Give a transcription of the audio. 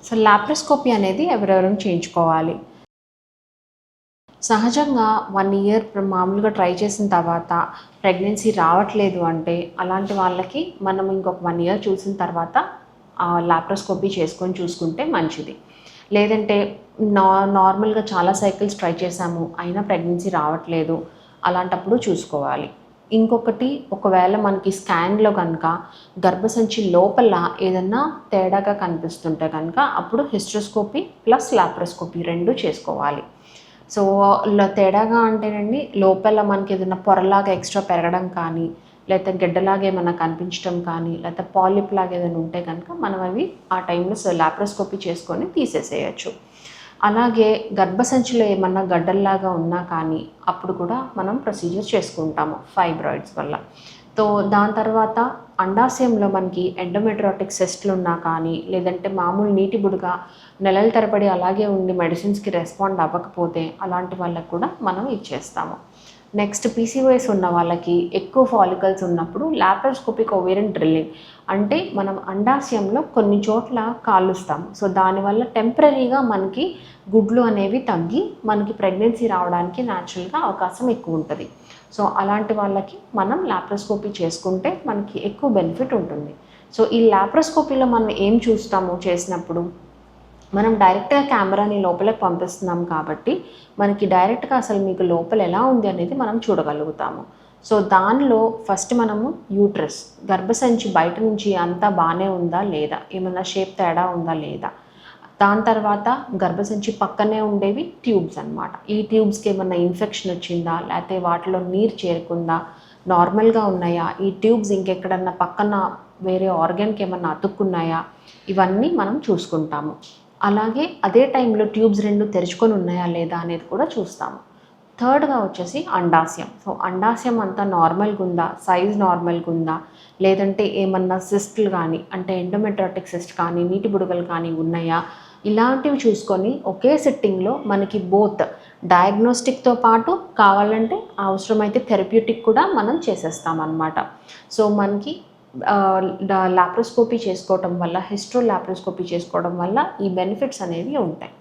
So laparoscopy అనేది ఎవరెవరు చేయించుకోవాలి. సహజంగా 1 ఇయర్ మామూలుగా ట్రై చేసిన తర్వాత ప్రెగ్నెన్సీ రావట్లేదు అంటే అలాంటి వాళ్ళకి మనం ఇంకొక 1 ఇయర్ చూసిన తర్వాత లాప్రోస్కోపీ చేసుకొని చూసుకుంటే మంచిది. లేదంటే నార్మల్గా చాలా సైకిల్స్ ట్రై చేశాము అయినా ప్రెగ్నెన్సీ రావట్లేదు, అలాంటప్పుడు చూసుకోవాలి. ఇంకొకటి, ఒకవేళ మనకి స్కాన్లో కనుక గర్భసంచి లోపల ఏదన్నా తేడాగా కనిపిస్తుంటే కనుక అప్పుడు హిస్ట్రోస్కోపీ ప్లస్ లాప్రోస్కోపీ 2 చేసుకోవాలి. సో తేడాగా అంటేనండి, లోపల మనకి ఏదైనా పొరలాగా ఎక్స్ట్రా పెరగడం కానీ, లేకపోతే గడ్డలాగా ఏమన్నా కనిపించడం కానీ, లేకపోతే పాలిప్ లాగా ఏదైనా ఉంటే కనుక మనం అవి ఆ టైంలో లాప్రోస్కోపీ చేసుకొని తీసేసేయచ్చు. అలాగే గర్భసంచిలో ఏమన్నా గడ్డల్లాగా ఉన్నా కానీ అప్పుడు కూడా మనం ప్రొసీజర్ చేసుకుంటాము ఫైబ్రాయిడ్స్ వల్ల. దాని తర్వాత అండాశయంలో మనకి ఎండోమెట్రియాటిక్ సిస్టులు ఉన్నా కానీ, లేదంటే మామూలు నీటి బుడగ నెలల తరబడి అలాగే ఉండి మెడిసిన్స్కి రెస్పాండ్ అవ్వకపోతే అలాంటి వాళ్ళకు కూడా మనం ఇచ్చేస్తాము. నెక్స్ట్, పీసీఓఎస్ ఉన్న వాళ్ళకి ఎక్కువ ఫాలికల్స్ ఉన్నప్పుడు లాప్రోస్కోపిక్ ఓవేరియన్ డ్రిల్లింగ్ అంటే మనం అండాశయంలో కొన్ని చోట్ల కాలుస్తాము. సో దానివల్ల టెంపరరీగా మనకి గుడ్లు అనేవి తగ్గి మనకి ప్రెగ్నెన్సీ రావడానికి న్యాచురల్గా అవకాశం ఎక్కువ ఉంటుంది. సో అలాంటి వాళ్ళకి మనం లాప్రోస్కోపీ చేసుకుంటే మనకి ఎక్కువ బెనిఫిట్ ఉంటుంది. సో ఈ లాప్రోస్కోపీలో మనం ఏం చూస్తాము చేసినప్పుడు, మనం డైరెక్ట్గా కెమెరాని లోపలికి పంపిస్తున్నాం కాబట్టి మనకి డైరెక్ట్గా అసలు మీకు లోపల ఎలా ఉంది అనేది మనం చూడగలుగుతాము. సో దానిలో ఫస్ట్ మనము యూట్రస్, గర్భసంచి బయట నుంచి అంతా బాగానే ఉందా లేదా, ఏమన్నా షేప్ తేడా ఉందా లేదా, దాని తర్వాత గర్భసంచి పక్కనే ఉండేవి ట్యూబ్స్ అన్నమాట. ఈ ట్యూబ్స్కి ఏమన్నా ఇన్ఫెక్షన్ వచ్చిందా, లేకపోతే వాటిలో నీరు చేరుకుందా, నార్మల్గా ఉన్నాయా, ఈ ట్యూబ్స్ ఇంకెక్కడన్నా పక్కన వేరే ఆర్గాన్కి ఏమన్నా అతుక్కున్నాయా, ఇవన్నీ మనం చూసుకుంటాము. అలాగే అదే టైంలో ట్యూబ్స్ 2 తెరుచుకొని ఉన్నాయా లేదా అనేది కూడా చూస్తాము. థర్డ్గా వచ్చేసి అండాశయం. సో అండాశయం అంతా నార్మల్గా ఉందా, సైజ్ నార్మల్గా ఉందా, లేదంటే ఏమన్నా సిస్టులు కానీ అంటే ఎండోమెట్రియాటిక్ సిస్ట్ కానీ నీటి బుడగలు కానీ ఉన్నాయా, ఇలాంటివి చూసుకొని ఒకే సిట్టింగ్లో మనకి బోత్ డయాగ్నోస్టిక్తో పాటు కావాలంటే అవసరమైతే థెరప్యూటిక్ కూడా మనం చేసేస్తామన్నమాట. సో మనకి లాప్రోస్కోపీ చేసుకోవటం వల్ల, హిస్ట్రో లాప్రోస్కోపీ చేసుకోవడం వల్ల ఈ బెనిఫిట్స్ అనేవి ఉంటాయి.